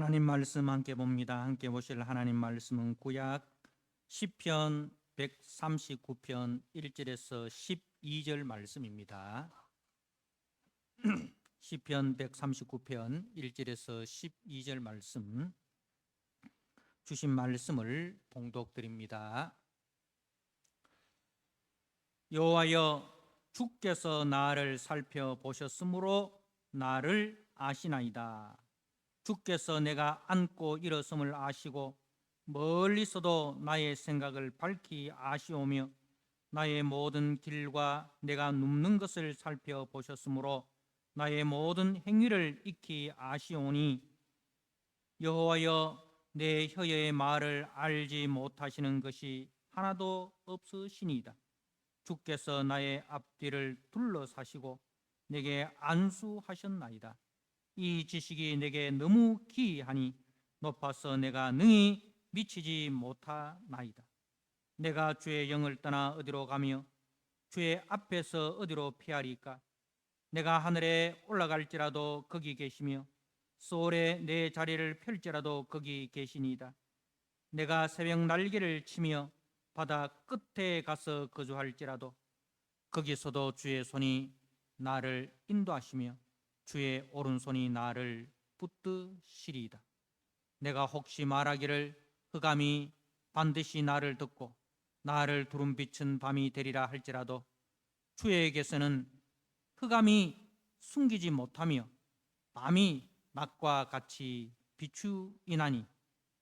하나님 말씀 함께 봅니다. 함께 보실 하나님 말씀은 구약 시편 139편 1절에서 12절 말씀입니다. 시편 139편 1절에서 12절 말씀, 주신 말씀을 봉독드립니다. 여호와여, 주께서 나를 살펴보셨으므로 나를 아시나이다. 주께서 내가 앉고 일어섬을 아시고 멀리서도 나의 생각을 밝히 아시오며 나의 모든 길과 내가 눕는 것을 살펴보셨으므로 나의 모든 행위를 익히 아시오니 여호와여, 내 혀의 말을 알지 못하시는 것이 하나도 없으시니이다. 주께서 나의 앞뒤를 둘러사시고 내게 안수하셨나이다. 이 지식이 내게 너무 기이하니 높아서 내가 능히 미치지 못하나이다. 내가 주의 영을 떠나 어디로 가며 주의 앞에서 어디로 피하리까? 내가 하늘에 올라갈지라도 거기 계시며 소홀에 내 자리를 펼지라도 거기 계시니이다. 내가 새벽 날개를 치며 바다 끝에 가서 거주할지라도 거기서도 주의 손이 나를 인도하시며 주의 오른손이 나를 붙드시리이다. 내가 혹시 말하기를 흑암이 반드시 나를 덮고 나를 두름 비춘 밤이 되리라 할지라도 주에게서는 흑암이 숨기지 못하며 밤이 낮과 같이 비추이나니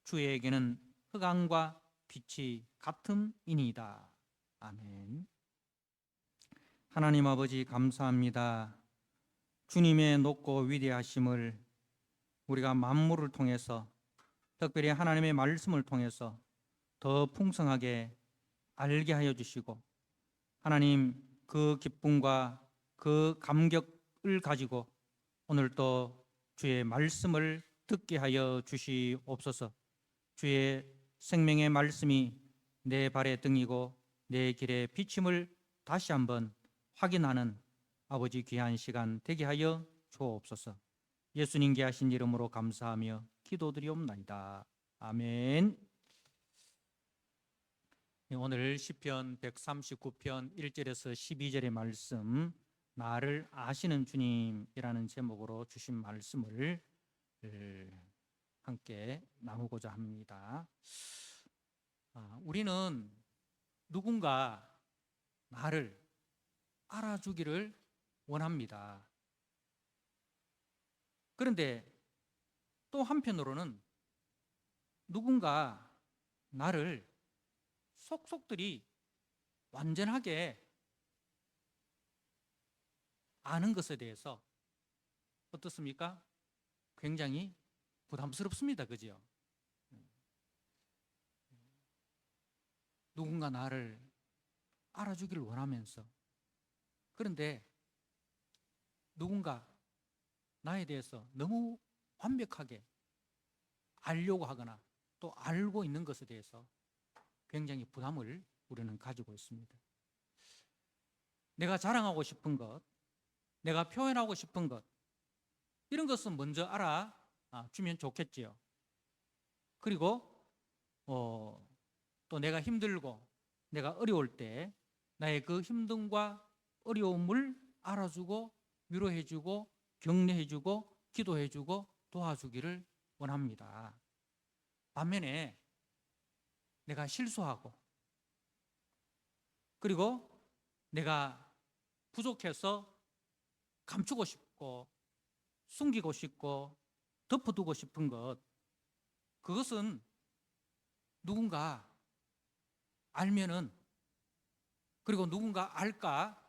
주에게는 흑암과 빛이 같음이니이다. 아멘. 하나님 아버지, 감사합니다. 주님의 높고 위대하심을 우리가 만물을 통해서, 특별히 하나님의 말씀을 통해서 더 풍성하게 알게 하여 주시고, 하나님, 그 기쁨과 그 감격을 가지고 오늘 또 주의 말씀을 듣게 하여 주시옵소서. 주의 생명의 말씀이 내 발의 등이고 내 길의 비침을 다시 한번 확인하는 아버지 귀한 시간 되게 하여 주옵소서. 예수님께 하신 이름으로 감사하며 기도드리옵나이다. 아멘. 오늘 시편 139편 1절에서 12절의 말씀, 나를 아시는 주님이라는 제목으로 주신 말씀을 함께 나누고자 합니다. 우리는 누군가 나를 알아주기를 원합니다. 그런데 또 한편으로는 누군가 나를 속속들이 완전하게 아는 것에 대해서 어떻습니까? 굉장히 부담스럽습니다. 그죠? 누군가 나를 알아주기를 원하면서, 그런데 누군가 나에 대해서 너무 완벽하게 알려고 하거나 또 알고 있는 것에 대해서 굉장히 부담을 우리는 가지고 있습니다. 내가 자랑하고 싶은 것, 내가 표현하고 싶은 것, 이런 것은 먼저 알아주면 좋겠지요. 그리고 또 내가 힘들고 내가 어려울 때 나의 그 힘듦과 어려움을 알아주고 위로해주고 격려해주고 기도해주고 도와주기를 원합니다. 반면에 내가 실수하고 그리고 내가 부족해서 감추고 싶고 숨기고 싶고 덮어두고 싶은 것, 그것은 누군가 알면은, 그리고 누군가 알까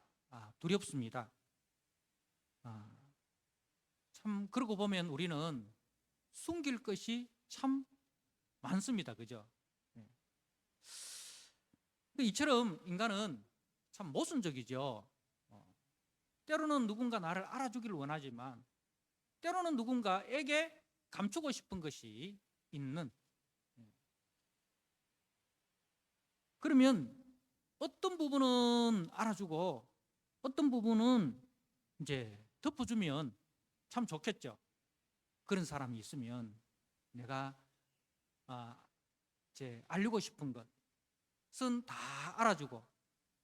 두렵습니다. 참 그러고 보면 우리는 숨길 것이 참 많습니다. 그죠? 이처럼 인간은 참 모순적이죠. 때로는 누군가 나를 알아주기를 원하지만 때로는 누군가에게 감추고 싶은 것이 있는, 그러면 어떤 부분은 알아주고 어떤 부분은 이제 덮어주면 참 좋겠죠. 그런 사람이 있으면. 내가 알리고 싶은 것은 다 알아주고,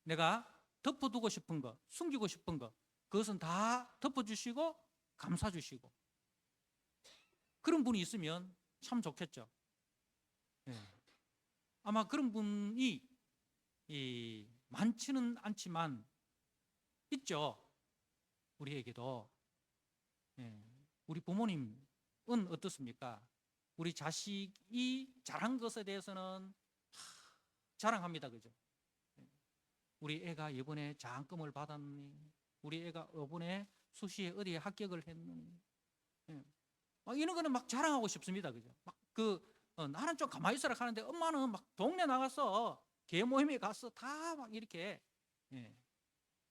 내가 덮어두고 싶은 것, 숨기고 싶은 것, 그것은 다 덮어주시고 감싸주시고, 그런 분이 있으면 참 좋겠죠. 아마 그런 분이 많지는 않지만 있죠. 우리에게도. 우리 부모님은 어떻습니까? 우리 자식이 잘한 것에 대해서는 자랑합니다. 그죠? 우리 애가 이번에 장학금을 받았니? 우리 애가 이번에 수시에 어디에 합격을 했니? 막 이런 거는 막 자랑하고 싶습니다. 그죠? 나는 좀 가만히 있어라 하는데 엄마는 막 동네 나가서 개 모임에 가서 다 막 이렇게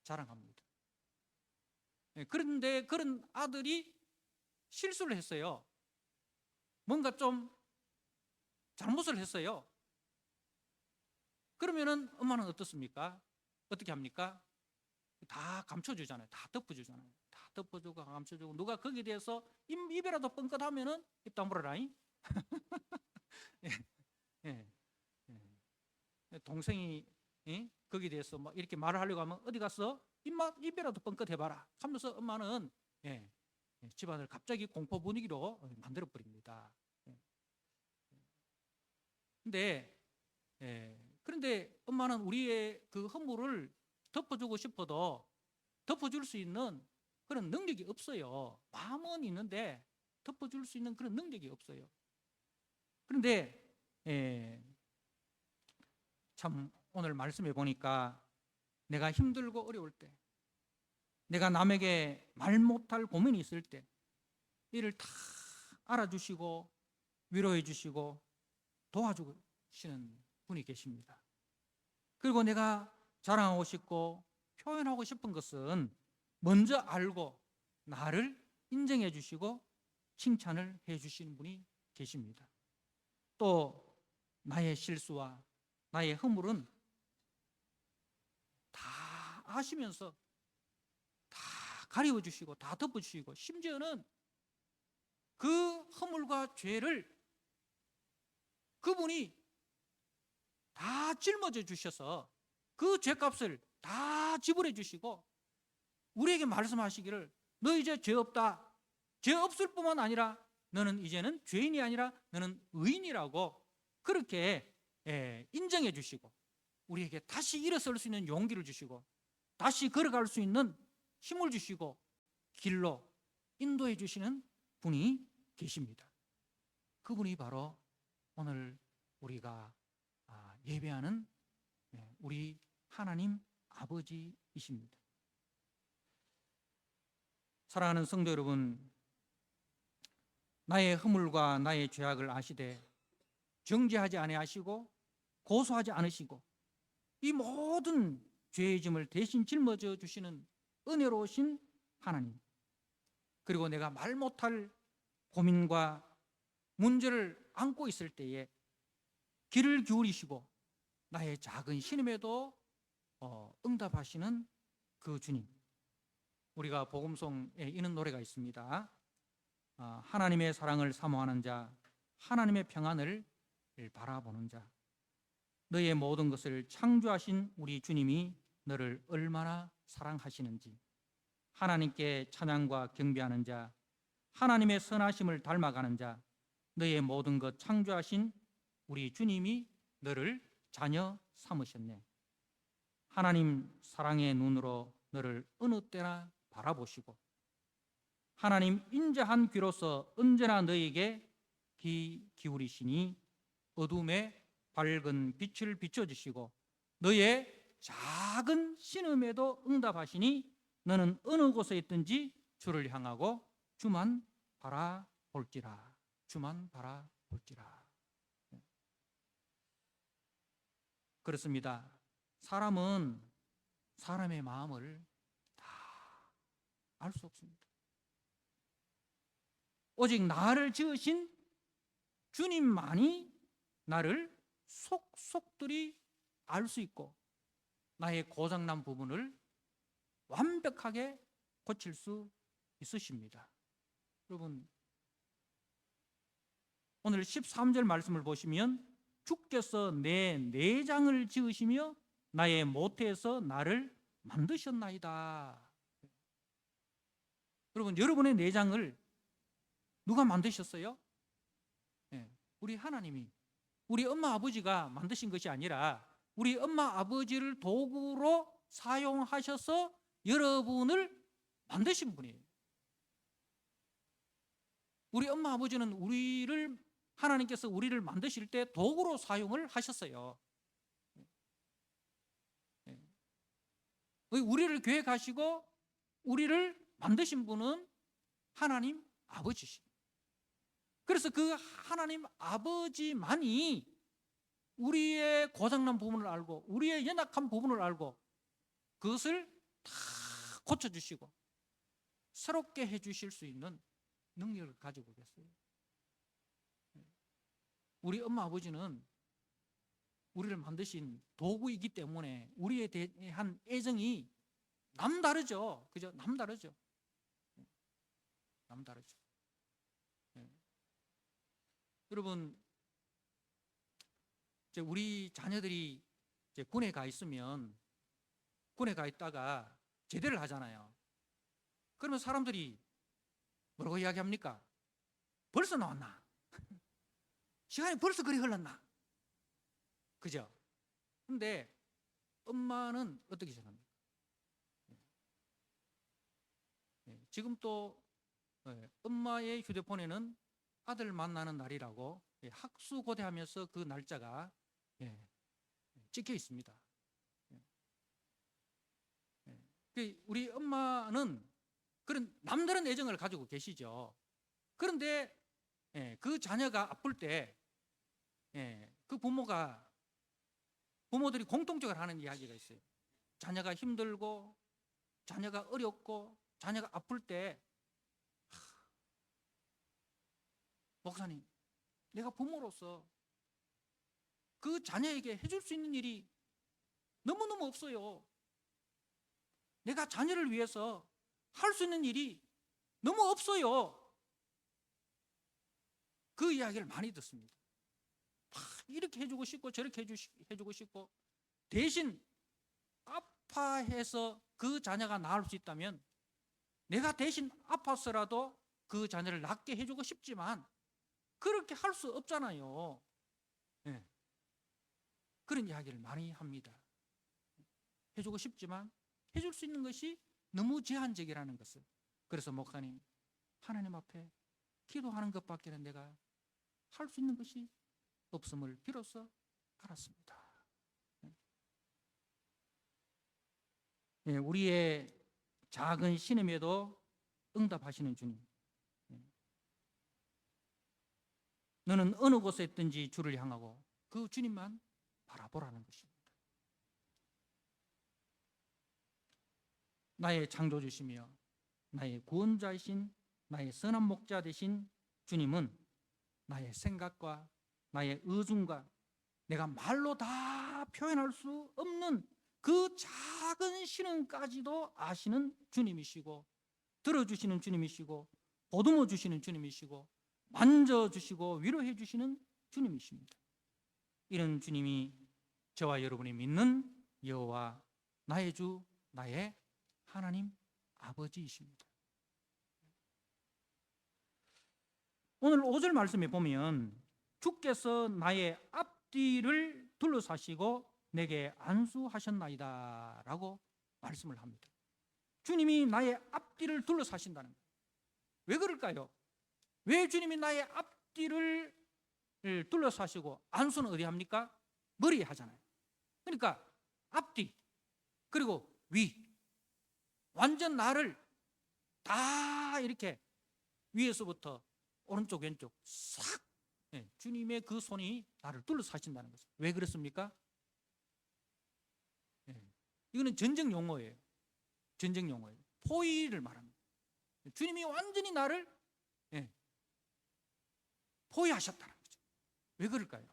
자랑합니다. 그런데 그런 아들이 실수를 했어요. 뭔가 좀 잘못을 했어요. 그러면은 엄마는 어떻습니까? 어떻게 합니까? 다 감춰주잖아요. 다 덮어주잖아요. 다 덮어주고 감춰주고, 누가 거기에 대해서 입이라도 뻥끗하면은 입 다물어라잉. 예, 예, 예. 동생이 거기에 대해서 막 이렇게 말을 하려고 하면 어디 가서 입이라도 뻥끗해봐라 하면서 엄마는 집안을 갑자기 공포 분위기로 만들어 버립니다. 그런데 엄마는 우리의 그 허물을 덮어주고 싶어도 덮어줄 수 있는 그런 능력이 없어요. 마음은 있는데 덮어줄 수 있는 그런 능력이 없어요. 그런데 참 오늘 말씀해 보니까 내가 힘들고 어려울 때, 내가 남에게 말 못할 고민이 있을 때 이를 다 알아주시고 위로해 주시고 도와주시는 분이 계십니다. 그리고 내가 자랑하고 싶고 표현하고 싶은 것은 먼저 알고 나를 인정해 주시고 칭찬을 해 주시는 분이 계십니다. 또 나의 실수와 나의 허물은 다 아시면서 다 가리워 주시고 다 덮어 주시고, 심지어는 그 허물과 죄를 그분이 다 짊어져 주셔서 그 죄값을 다 지불해 주시고 우리에게 말씀하시기를 너 이제 죄 없다. 죄 없을 뿐만 아니라 너는 이제는 죄인이 아니라 너는 의인이라고 그렇게 인정해 주시고 우리에게 다시 일어설 수 있는 용기를 주시고 다시 걸어갈 수 있는 힘을 주시고 길로 인도해 주시는 분이 계십니다. 그분이 바로 오늘 우리가 예배하는 우리 하나님 아버지이십니다. 사랑하는 성도 여러분, 나의 허물과 나의 죄악을 아시되 정죄하지 아니하시고 고소하지 않으시고 이 모든 죄의 짐을 대신 짊어져 주시는 은혜로우신 하나님, 그리고 내가 말 못할 고민과 문제를 안고 있을 때에 귀를 기울이시고 나의 작은 신음에도 응답하시는 그 주님, 우리가 복음송에 이런 노래가 있습니다. 하나님의 사랑을 사모하는 자, 하나님의 평안을 바라보는 자, 너의 모든 것을 창조하신 우리 주님이 너를 얼마나 사랑하시는지, 하나님께 찬양과 경배하는 자, 하나님의 선하심을 닮아가는 자, 너의 모든 것 창조하신 우리 주님이 너를 자녀 삼으셨네. 하나님 사랑의 눈으로 너를 어느 때나 바라보시고 하나님 인자한 귀로서 언제나 너에게 귀 기울이시니 어둠에 밝은 빛을 비춰주시고 너의 작은 신음에도 응답하시니 너는 어느 곳에 있든지 주를 향하고 주만 바라볼지라, 주만 바라볼지라. 그렇습니다. 사람은 사람의 마음을 다 알 수 없습니다. 오직 나를 지으신 주님만이 나를 속속들이 알 수 있고 나의 고장난 부분을 완벽하게 고칠 수 있으십니다. 여러분, 오늘 13절 말씀을 보시면 주께서 내 내장을 지으시며 나의 모태에서 나를 만드셨나이다. 여러분, 여러분의 내장을 누가 만드셨어요? 우리 하나님이, 우리 엄마 아버지가 만드신 것이 아니라 우리 엄마 아버지를 도구로 사용하셔서 여러분을 만드신 분이에요. 우리 엄마 아버지는 하나님께서 우리를 만드실 때 도구로 사용을 하셨어요. 우리를 계획하시고 우리를 만드신 분은 하나님 아버지시죠. 그래서 그 하나님 아버지만이 우리의 고장난 부분을 알고 우리의 연약한 부분을 알고 그것을 다 고쳐주시고 새롭게 해주실 수 있는 능력을 가지고 계세요. 우리 엄마 아버지는 우리를 만드신 도구이기 때문에 우리에 대한 애정이 남다르죠. 그죠? 남다르죠. 남다르죠. 여러분, 이제 우리 자녀들이 이제 군에 가 있으면 군에 가 있다가 제대를 하잖아요. 그러면 사람들이 뭐라고 이야기합니까? 벌써 나왔나? 시간이 벌써 그리 흘렀나? 그죠? 근데 엄마는 어떻게 생각합니까? 지금 또 엄마의 휴대폰에는 아들 만나는 날이라고 학수고대하면서 그 날짜가 찍혀 있습니다. 우리 엄마는 그런 남다른 애정을 가지고 계시죠. 그런데 그 자녀가 아플 때 그 부모들이 공통적으로 하는 이야기가 있어요. 자녀가 힘들고 자녀가 어렵고 자녀가 아플 때 목사님, 내가 부모로서 그 자녀에게 해줄 수 있는 일이 너무너무 없어요. 내가 자녀를 위해서 할 수 있는 일이 너무 없어요. 그 이야기를 많이 듣습니다. 이렇게 해주고 싶고 저렇게 해주고 싶고 대신 아파해서 그 자녀가 나을 수 있다면 내가 대신 아파서라도 그 자녀를 낫게 해주고 싶지만 그렇게 할 수 없잖아요. 그런 이야기를 많이 합니다. 해주고 싶지만 해줄 수 있는 것이 너무 제한적이라는 것을. 그래서 목사님, 하나님 앞에 기도하는 것밖에는 내가 할 수 있는 것이 없음을 비로소 알았습니다. 우리의 작은 신음에도 응답하시는 주님, 너는 어느 곳에 있든지 주를 향하고 그 주님만 바라보라는 것입니다. 나의 창조주시며 나의 구원자이신 나의 선한 목자 되신 주님은 나의 생각과 나의 의중과 내가 말로 다 표현할 수 없는 그 작은 신음까지도 아시는 주님이시고 들어주시는 주님이시고 보듬어 주시는 주님이시고 만져주시고 위로해 주시는 주님이십니다. 이런 주님이 저와 여러분이 믿는 여호와 나의 주 나의 하나님 아버지이십니다. 오늘 5절 말씀에 보면 주께서 나의 앞뒤를 둘러싸시고 내게 안수하셨나이다 라고 말씀을 합니다. 주님이 나의 앞뒤를 둘러싸신다는 거예요. 왜 그럴까요? 왜 주님이 나의 앞뒤를 둘러싸시고 안수는 어디 합니까? 머리에 하잖아요. 그러니까 앞뒤 그리고 위 완전 나를 다 이렇게 위에서부터 오른쪽 왼쪽 싹 주님의 그 손이 나를 둘러싸신다는 거죠. 왜 그렇습니까? 이거는 전쟁 용어예요. 전쟁 용어예요. 포위를 말합니다. 주님이 완전히 나를 포위하셨다는 거죠. 왜 그럴까요?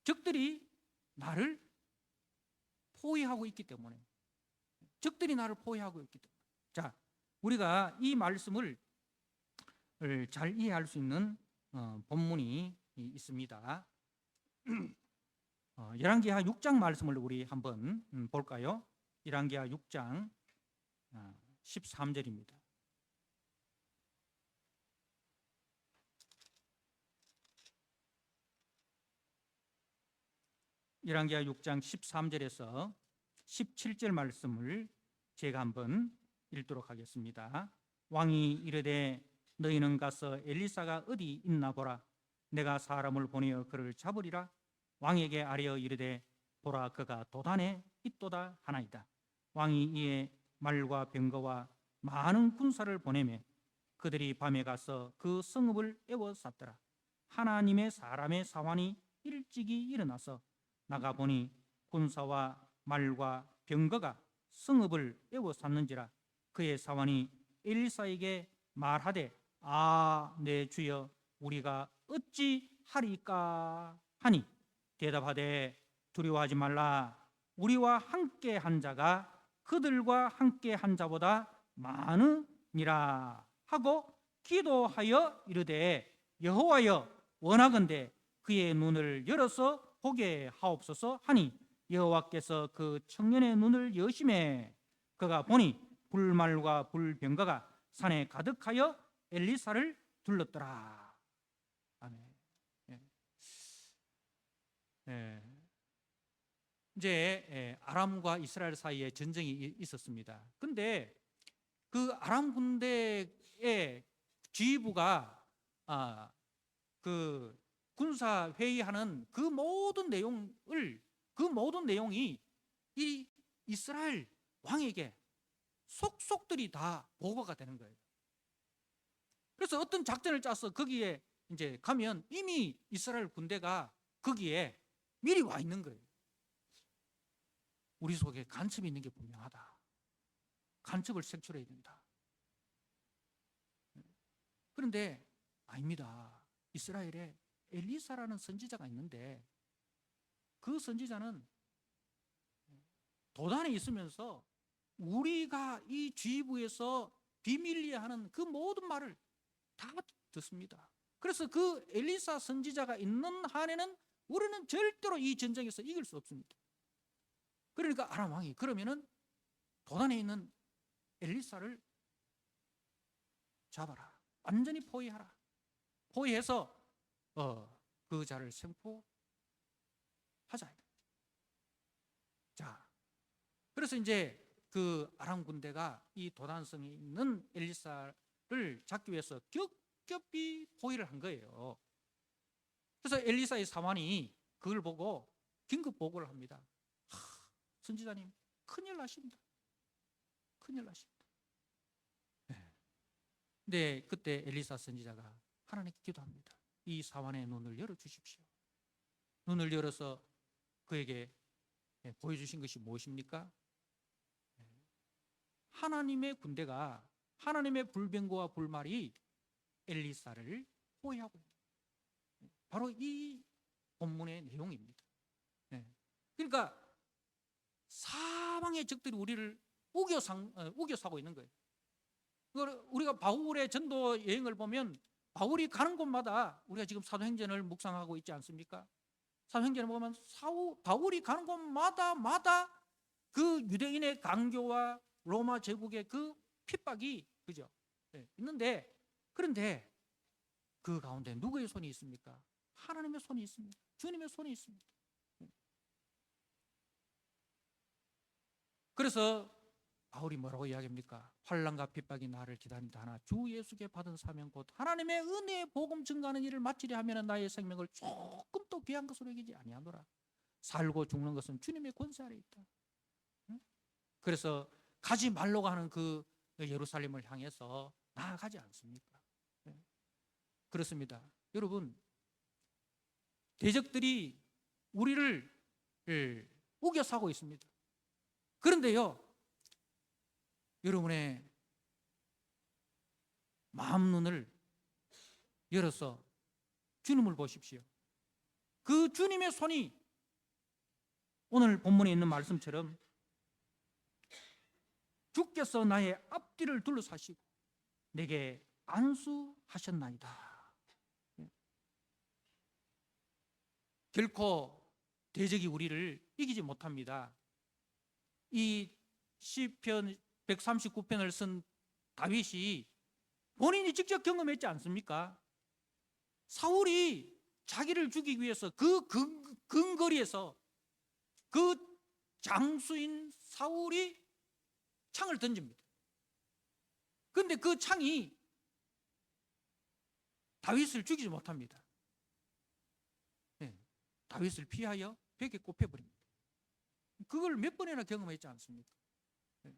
적들이 나를 포위하고 있기 때문에. 적들이 나를 포위하고 있기 때문에. 자, 우리가 이 말씀을 잘 이해할 수 있는 본문이 있습니다. 열왕기하 6장 말씀을 우리 한번 볼까요? 열왕기하 6장 13절입니다. 열왕기하 6장 13절에서 17절 말씀을 제가 한번 읽도록 하겠습니다. 왕이 이르되 너희는 가서 엘리사가 어디 있나 보라. 내가 사람을 보내어 그를 잡으리라. 왕에게 아뢰어 이르되 보라 그가 도단에 있도다 하나이다. 왕이 이에 말과 병거와 많은 군사를 보내매 그들이 밤에 가서 그 성읍을 에워쌌더라. 하나님의 사람의 사환이 일찍이 일어나서 나가 보니 군사와 말과 병거가 성읍을 에워쌌는지라. 그의 사환이 엘리사에게 말하되 내 주여 우리가 어찌 하리까 하니 대답하되 두려워하지 말라. 우리와 함께 한 자가 그들과 함께 한 자보다 많으니라 하고 기도하여 이르되 여호와여 원하건대 그의 눈을 열어서 보게 하옵소서 하니 여호와께서 그 청년의 눈을 여심해 그가 보니 불말과 불병거가 산에 가득하여 엘리사를 둘렀더라. 아멘. 이제 아람과 이스라엘 사이에 전쟁이 있었습니다. 근데 그 아람 군대의 지휘부가 그 군사 회의하는 그 모든 내용이 이 이스라엘 왕에게 속속들이 다 보고가 되는 거예요. 그래서 어떤 작전을 짜서 거기에 이제 가면 이미 이스라엘 군대가 거기에 미리 와 있는 거예요. 우리 속에 간첩이 있는 게 분명하다. 간첩을 색출해야 된다. 그런데 아닙니다. 이스라엘에 엘리사라는 선지자가 있는데 그 선지자는 도단에 있으면서 우리가 이 지휘부에서 비밀리에 하는 그 모든 말을 다 듣습니다. 그래서 그 엘리사 선지자가 있는 한에는 우리는 절대로 이 전쟁에서 이길 수 없습니다. 그러니까 아람 왕이 그러면은 도단에 있는 엘리사를 잡아라. 완전히 포위하라. 포위해서 그 자를 생포하자. 자, 그래서 이제 그 아람 군대가 이 도단성에 있는 엘리사를 잡기 위해서 겹겹이 포위를 한 거예요. 그래서 엘리사의 사환이 그걸 보고 긴급 보고를 합니다. 선지자님, 큰일 나십니다. 큰일 나십니다. 근데 그때 엘리사 선지자가 하나님께 기도합니다. 이 사환의 눈을 열어주십시오. 눈을 열어서 그에게 보여주신 것이 무엇입니까? 하나님의 군대가 하나님의 불병거와 불말이 엘리사를 포위하고 있는 바로 이 본문의 내용입니다. 그러니까 사방의 적들이 우리를 우겨사고 있는 거예요. 우리가 바울의 전도 여행을 보면 바울이 가는 곳마다 우리가 지금 사도행전을 묵상하고 있지 않습니까? 사도행전을 보면 바울이 가는 곳마다 그 유대인의 강교와 로마 제국의 그 핍박이 그죠? 있는데 그런데 그 가운데 누구의 손이 있습니까? 하나님의 손이 있습니다. 주님의 손이 있습니다. 그래서 바울이 뭐라고 이야기합니까? 환난과 핍박이 나를 기다린다 하나 주 예수께 받은 사명 곧 하나님의 은혜의 복음 증거하는 일을 마치려 하면 나의 생명을 조금도 귀한 것으로 여기지 아니하노라. 살고 죽는 것은 주님의 권세 아래 있다. 그래서 가지 말라고 하는 그 예루살렘을 향해서 나아가지 않습니까? 그렇습니다. 여러분, 대적들이 우리를 우겨사고 있습니다. 그런데요, 여러분의 마음 눈을 열어서 주님을 보십시오. 그 주님의 손이 오늘 본문에 있는 말씀처럼 주께서 나의 앞뒤를 둘러싸시고 내게 안수하셨나이다. 결코 대적이 우리를 이기지 못합니다. 이 시편 139편을 쓴 다윗이 본인이 직접 경험했지 않습니까? 사울이 자기를 죽이기 위해서 그 근거리에서 그 장수인 사울이 창을 던집니다. 그런데 그 창이 다윗을 죽이지 못합니다. 네, 다윗을 피하여 벽에 꼽혀버립니다. 그걸 몇 번이나 경험했지 않습니까? 네.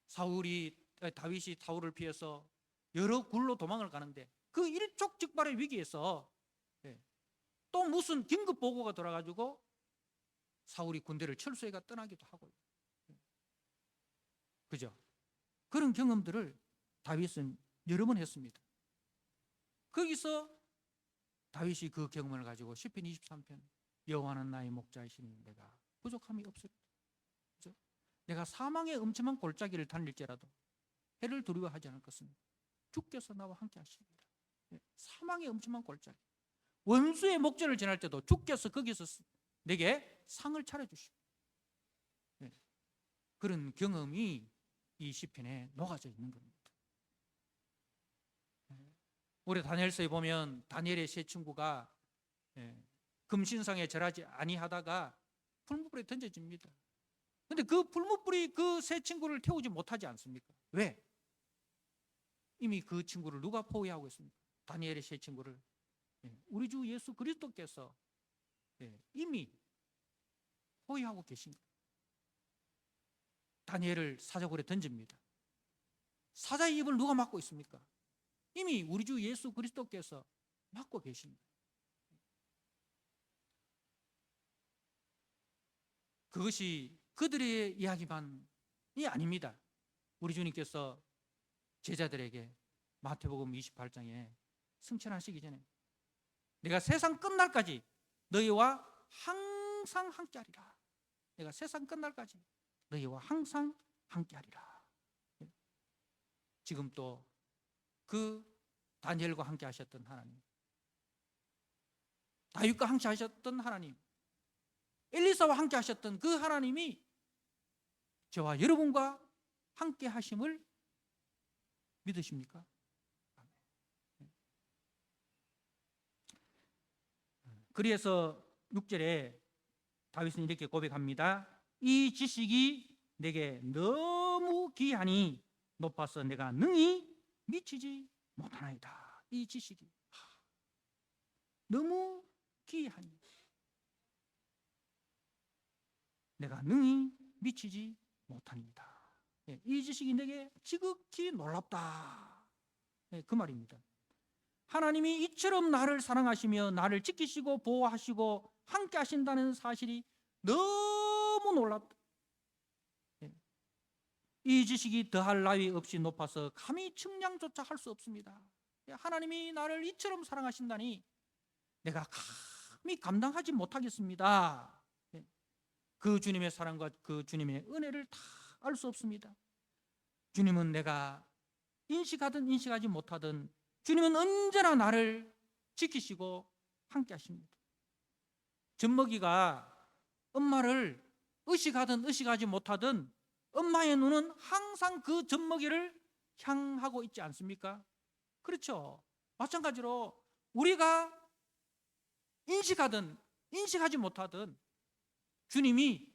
다윗이 사울을 피해서 여러 굴로 도망을 가는데 그 일촉즉발의 위기에서 또 무슨 긴급 보고가 돌아가지고 사울이 군대를 철수해가 떠나기도 하고요. 그죠? 그런 경험들을 다윗은 여러 번 했습니다. 거기서 다윗이 그 경험을 가지고 시편 23편 여호와는 나의 목자이시니 내가 부족함이 없으리라. 그죠? 내가 사망의 엄청난 골짜기를 다닐지라도 해를 두려워하지 않을 것은 주께서 나와 함께 하시리라. 사망의 엄청난 골짜기, 원수의 목전을 지날 때도 주께서 거기서 내게 상을 차려주시고, 그런 경험이 이 시편에 녹아져 있는 겁니다. 우리 다니엘서에 보면 다니엘의 세 친구가 금신상에 절하지 아니하다가 풀무불에 던져집니다. 그런데 그 풀무불이 그 세 친구를 태우지 못하지 않습니까? 왜? 이미 그 친구를 누가 포위하고 있습니까? 다니엘의 세 친구를 우리 주 예수 그리스도께서 이미 포위하고 계신 거예요. 다니엘을 사자굴에 던집니다. 사자의 입을 누가 막고 있습니까? 이미 우리 주 예수 그리스도께서 막고 계신 거예요. 그것이 그들의 이야기만이 아닙니다. 우리 주님께서 제자들에게 마태복음 28장에 승천하시기 전에 내가 세상 끝날까지 너희와 항상 함께하리라. 내가 세상 끝날까지 너희와 항상 함께하리라. 지금 또 그 다니엘과 함께 하셨던 하나님, 다윗과 함께 하셨던 하나님, 엘리사와 함께 하셨던 그 하나님이 저와 여러분과 함께 하심을 믿으십니까? 그래서 6절에 다윗은 이렇게 고백합니다. 이 지식이 내게 너무 귀하니 높아서 내가 능히 미치지 못하나이다. 이 지식이 너무 귀하니 내가 능히 미치지 못합니다. 이 지식이 내게 지극히 놀랍다. 그 말입니다. 하나님이 이처럼 나를 사랑하시며 나를 지키시고 보호하시고 함께 하신다는 사실이 너무 놀랍다. 이 지식이 더할 나위 없이 높아서 감히 측량조차 할 수 없습니다. 하나님이 나를 이처럼 사랑하신다니 내가 감히 감당하지 못하겠습니다. 그 주님의 사랑과 그 주님의 은혜를 다 알 수 없습니다. 주님은 내가 인식하든 인식하지 못하든 주님은 언제나 나를 지키시고 함께 하십니다. 젖먹이가 엄마를 의식하든 의식하지 못하든 엄마의 눈은 항상 그 젖먹이를 향하고 있지 않습니까? 그렇죠. 마찬가지로 우리가 인식하든 인식하지 못하든 주님의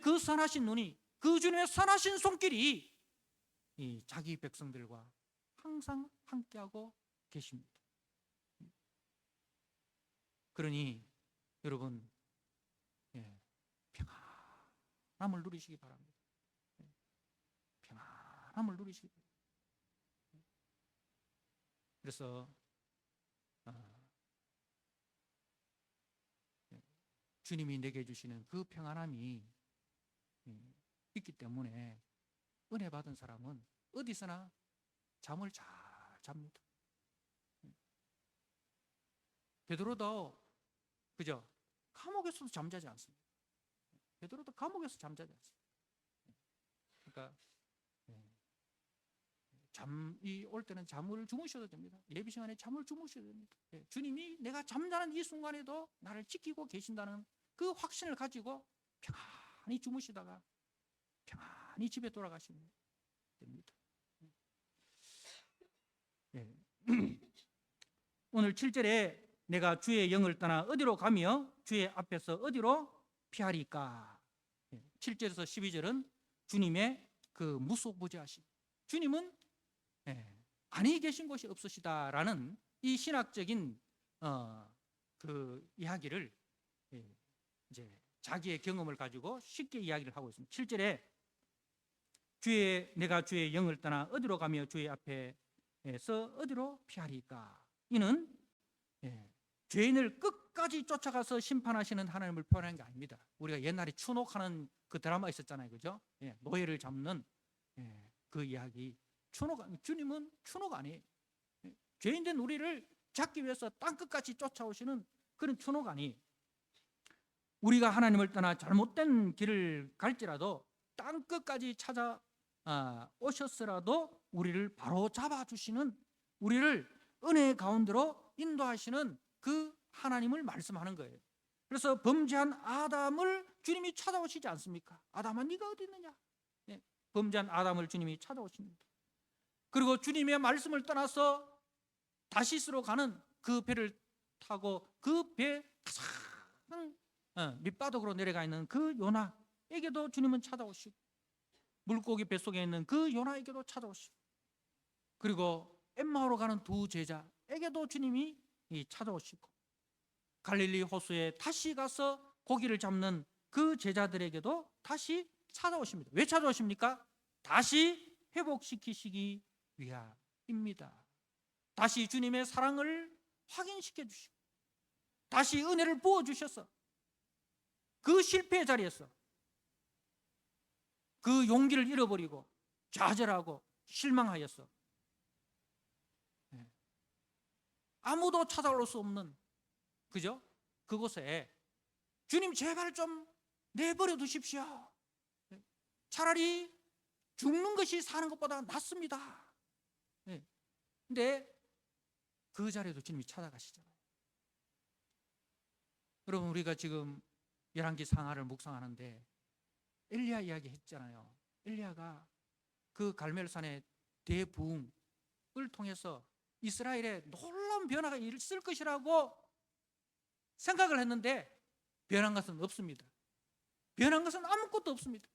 그 선하신 눈이, 그 주님의 선하신 손길이 이 자기 백성들과 항상 함께하고 계십니다. 그러니 여러분 평안함을 누리시기 바랍니다. 평안함을 누리시기 바랍니다. 그래서 주님이 내게 주시는 그 평안함이 있기 때문에 은혜 받은 사람은 어디서나 잠을 잘 잡니다. 베드로도 그죠? 감옥에서도 잠자지 않습니다. 베드로도 감옥에서 잠자지 않습니다. 그러니까 잠이 올 때는 잠을 주무셔도 됩니다. 예비 시간에 잠을 주무셔도 됩니다. 예, 주님이 내가 잠자는 이 순간에도 나를 지키고 계신다는 그 확신을 가지고 평안히 주무시다가 평안히 집에 돌아가시면 됩니다. 예. 오늘 7절에 내가 주의 영을 떠나 어디로 가며 주의 앞에서 어디로 피하리까? 7절에서 12절은 주님의 그 무소부재하심. 주님은 안위 계신 곳이 없으시다라는 이 신학적인 그 이야기를 이제 자기의 경험을 가지고 쉽게 이야기를 하고 있습니다. 7절에 내가 주의 영을 떠나 어디로 가며 주의 앞에서 어디로 피하리까? 이는 죄인을 끝까지 쫓아가서 심판하시는 하나님을 표현한 게 아닙니다. 우리가 옛날에 추녹하는 그 드라마 있었잖아요, 그죠? 노예를 잡는 그 이야기. 주님은 추녹 아니에요. 죄인된 우리를 잡기 위해서 땅끝까지 쫓아오시는 그런 추녹 아니에요. 우리가 하나님을 떠나 잘못된 길을 갈지라도 땅끝까지 찾아오셨으라도 우리를 바로 잡아주시는, 우리를 은혜의 가운데로 인도하시는 그 하나님을 말씀하는 거예요. 그래서 범죄한 아담을 주님이 찾아오시지 않습니까? 아담아 네가 어디 있느냐? 범죄한 아담을 주님이 찾아오십니다. 그리고 주님의 말씀을 떠나서 다시스로 가는 그 배를 타고 그 배 가장 밑바닥으로 내려가 있는 그 요나에게도 주님은 찾아오시고, 물고기 뱃속에 있는 그 요나에게도 찾아오시고, 그리고 엠마오로 가는 두 제자에게도 주님이 찾아오시고, 갈릴리 호수에 다시 가서 고기를 잡는 그 제자들에게도 다시 찾아오십니다. 왜 찾아오십니까? 다시 회복시키시기 위함입니다. 다시 주님의 사랑을 확인시켜 주시고, 다시 은혜를 부어주셔서 그 실패의 자리에서 그 용기를 잃어버리고 좌절하고 실망하여서 아무도 찾아올 수 없는, 그죠? 그곳에 주님 제발 좀 내버려 두십시오. 차라리 죽는 것이 사는 것보다 낫습니다. 근데 그 자리에도 주님이 찾아가시잖아요. 여러분, 우리가 지금 열왕기 상하를 묵상하는데 엘리야 이야기 했잖아요. 엘리야가 그 갈멜산의 대부흥을 통해서 이스라엘에 놀라운 변화가 있을 것이라고 생각을 했는데 변한 것은 없습니다. 변한 것은 아무것도 없습니다.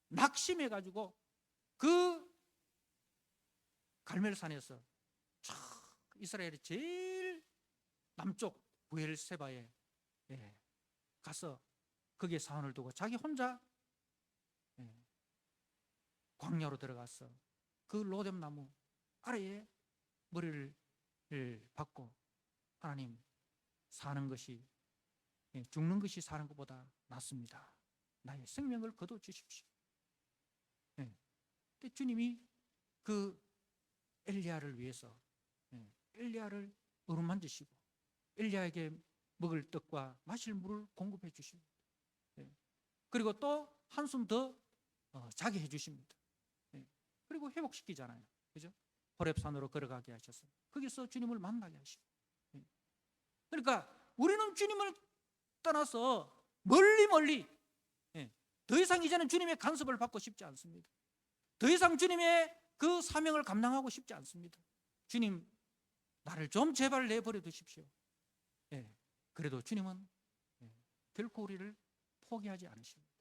낙심해가지고 그 갈멜산에서 이스라엘의 제일 남쪽 부엘세바에 가서 거기에 사원을 두고 자기 혼자 광야로 들어가서 그 로뎀나무 아래에 머리를 박고, 하나님, 사는 것이 죽는 것이 사는 것보다 낫습니다. 나의 생명을 거둬 주십시오. 근데 주님이 그 엘리야를 위해서 엘리야를 어루만지시고 엘리야에게 먹을 떡과 마실 물을 공급해 주십니다. 그리고 또 한숨 더 자게 해 주십니다. 그리고 회복시키잖아요, 그죠? 호렙산으로 걸어가게 하셔서 거기서 주님을 만나게 하시고. 그러니까 우리는 주님을 떠나서 멀리 더 이상 이제는 주님의 간섭을 받고 싶지 않습니다. 더 이상 주님의 그 사명을 감당하고 싶지 않습니다. 주님, 나를 좀 제발 내버려 두십시오. 그래도 주님은 결코 우리를 포기하지 않으십니다.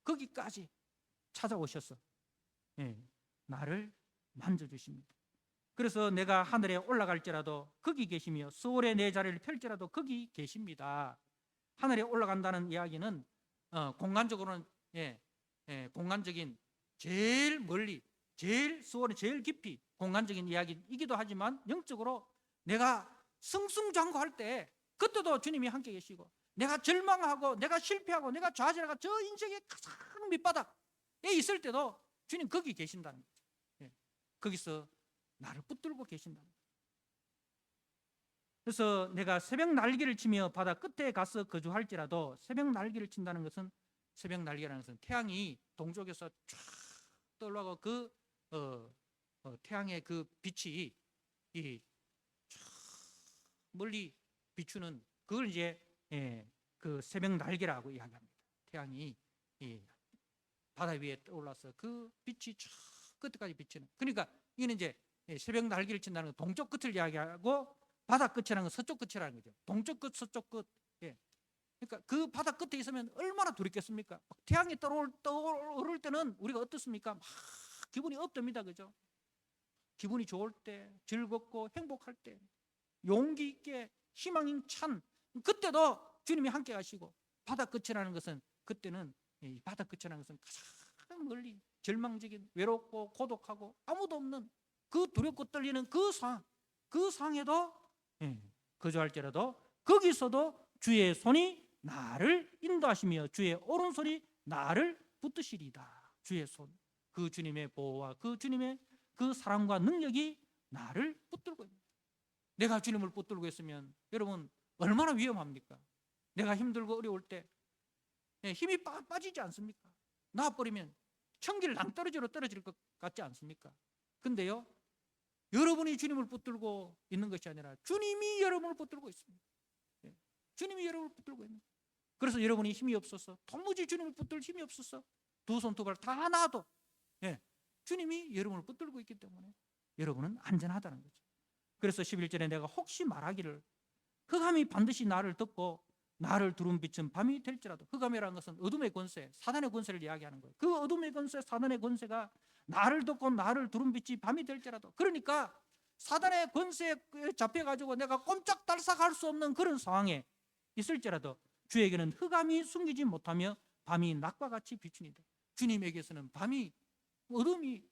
거기까지 찾아오셔서 나를 만져주십니다. 그래서 내가 하늘에 올라갈지라도 거기 계시며 수월에 내 자리를 펼지라도 거기 계십니다. 하늘에 올라간다는 이야기는 공간적으로는 공간적인 제일 멀리, 제일 수월에 제일 깊이 공간적인 이야기이기도 하지만 영적으로 내가 승승장구할 때 그때도 주님이 함께 계시고, 내가 절망하고 내가 실패하고 내가 좌절하고 저 인생의 가장 밑바닥에 있을 때도 주님 거기 계신다는 거죠. 거기서 나를 붙들고 계신다는 거죠. 그래서 내가 새벽 날개를 치며 바다 끝에 가서 거주할지라도, 새벽 날개를 친다는 것은, 새벽 날개라는 것은 태양이 동쪽에서 쫙 떠올라고 그 태양의 그 빛이 이 멀리 비추는 그걸 이제 그 새벽 날개라고 이야기합니다. 태양이 바다 위에 떠올라서 그 빛이 저 끝까지 비치는. 그러니까 이는 이제 새벽 날개를 친다는 건 동쪽 끝을 이야기하고 바다 끝이라는 건 서쪽 끝이라는 거죠. 동쪽 끝, 서쪽 끝. 그러니까 그 바다 끝에 있으면 얼마나 두렵겠습니까? 태양이 떠오를 때는 우리가 어떻습니까? 막 기분이 업됩니다, 그죠? 기분이 좋을 때, 즐겁고 행복할 때, 용기 있게 희망이 찬 그때도 주님이 함께 하시고, 바다 끝이라는 것은 그때는 이 바다 끝이라는 것은 가장 멀리 절망적인 외롭고 고독하고 아무도 없는 그 두렵고 떨리는 그 상에도 거주할지라도 거기서도 주의 손이 나를 인도하시며 주의 오른손이 나를 붙드시리다. 주의 손, 그 주님의 보호와 그 주님의 그 사랑과 능력이 나를 붙들고 있습니다. 내가 주님을 붙들고 있으면 여러분 얼마나 위험합니까? 내가 힘들고 어려울 때 힘이 빠지지 않습니까? 놔버리면 천길 낭떠러지로 떨어질 것 같지 않습니까? 근데요, 여러분이 주님을 붙들고 있는 것이 아니라 주님이 여러분을 붙들고 있습니다. 주님이 여러분을 붙들고 있는 거예요. 그래서 여러분이 힘이 없어서, 도무지 주님을 붙들 힘이 없어서 두 손 두 발 다 놔도 주님이 여러분을 붙들고 있기 때문에 여러분은 안전하다는 거죠. 그래서 11절에 내가 혹시 말하기를 흑암이 반드시 나를 덮고 나를 두른 빛은 밤이 될지라도. 흑암이라는 것은 어둠의 권세, 사단의 권세를 이야기하는 거예요. 그 어둠의 권세, 사단의 권세가 나를 덮고 나를 두른 빛이 밤이 될지라도. 그러니까 사단의 권세에 잡혀가지고 내가 꼼짝달싹할 수 없는 그런 상황에 있을지라도 주에게는 흑암이 숨기지 못하며 밤이 낮과 같이 비추니라. 주님에게서는 밤이, 어둠이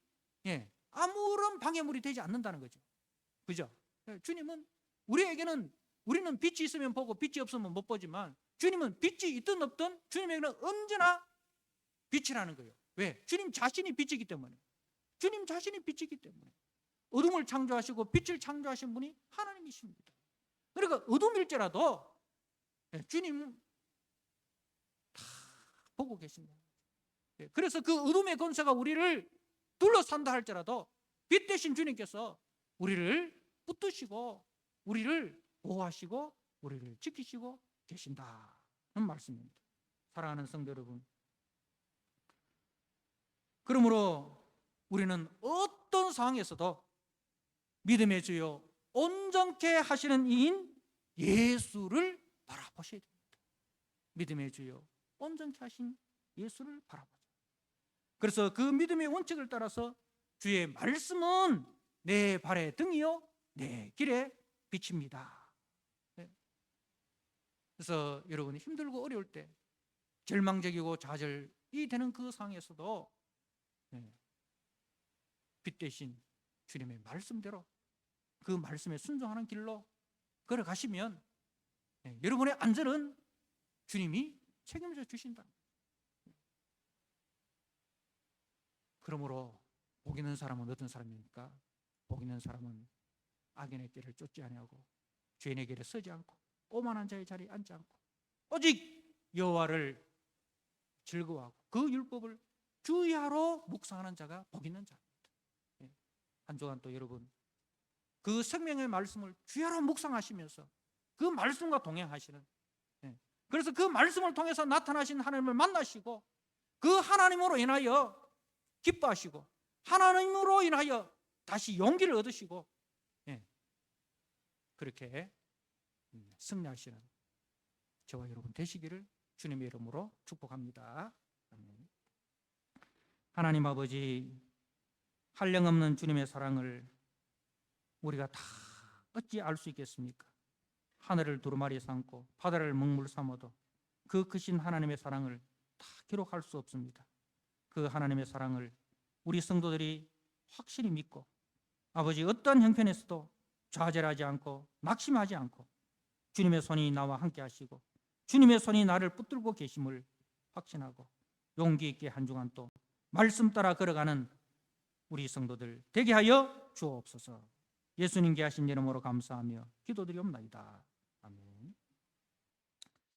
아무런 방해물이 되지 않는다는 거죠. 그죠? 주님은 우리는 빛이 있으면 보고 빛이 없으면 못 보지만 주님은 빛이 있든 없든 주님에게는 언제나 빛이라는 거예요. 왜? 주님 자신이 빛이기 때문에. 주님 자신이 빛이기 때문에. 어둠을 창조하시고 빛을 창조하신 분이 하나님이십니다. 그러니까 어둠일지라도 주님은 다 보고 계신다. 그래서 그 어둠의 권세가 우리를 둘러싼다 할지라도 빛 대신 주님께서 우리를 붙드시고 우리를 보호하시고 우리를 지키시고 계신다는 말씀입니다. 사랑하는 성도 여러분, 그러므로 우리는 어떤 상황에서도 믿음의 주요 온전케 하시는 이인 예수를 바라보셔야 됩니다. 믿음의 주요 온전케 하신 예수를 바라보자. 그래서 그 믿음의 원칙을 따라서 주의 말씀은 내 발의 등이요 내 길의 빛입니다. 그래서 여러분이 힘들고 어려울 때, 절망적이고 좌절이 되는 그 상황에서도 빛 대신 주님의 말씀대로 그 말씀에 순종하는 길로 걸어가시면 여러분의 안전은 주님이 책임져 주신다. 그러므로 복 있는 사람은 어떤 사람입니까? 복 있는 사람은 악인의 길을 쫓지 아니하고 죄인의 길에 서지 않고 오만한 자의 자리에 앉지 않고 오직 여호와를 즐거워하고 그 율법을 주야로 묵상하는 자가 복 있는 자입니다. 한 주간 또 여러분 그 생명의 말씀을 주야로 묵상하시면서 그 말씀과 동행하시는, 그래서 그 말씀을 통해서 나타나신 하나님을 만나시고 그 하나님으로 인하여 기뻐하시고 하나님으로 인하여 다시 용기를 얻으시고 그렇게 승리하시는 저와 여러분 되시기를 주님의 이름으로 축복합니다. 아멘. 하나님 아버지, 한량없는 주님의 사랑을 우리가 다 어찌 알 수 있겠습니까? 하늘을 두루마리 삼고 바다를 먹물 삼아도 그 크신 하나님의 사랑을 다 기록할 수 없습니다. 그 하나님의 사랑을 우리 성도들이 확실히 믿고 아버지 어떠한 형편에서도 좌절하지 않고 낙심하지 않고 주님의 손이 나와 함께 하시고 주님의 손이 나를 붙들고 계심을 확신하고 용기 있게 한 주간 또 말씀 따라 걸어가는 우리 성도들 되게 하여 주옵소서. 예수님께 하신 이름으로 감사하며 기도드리옵나이다.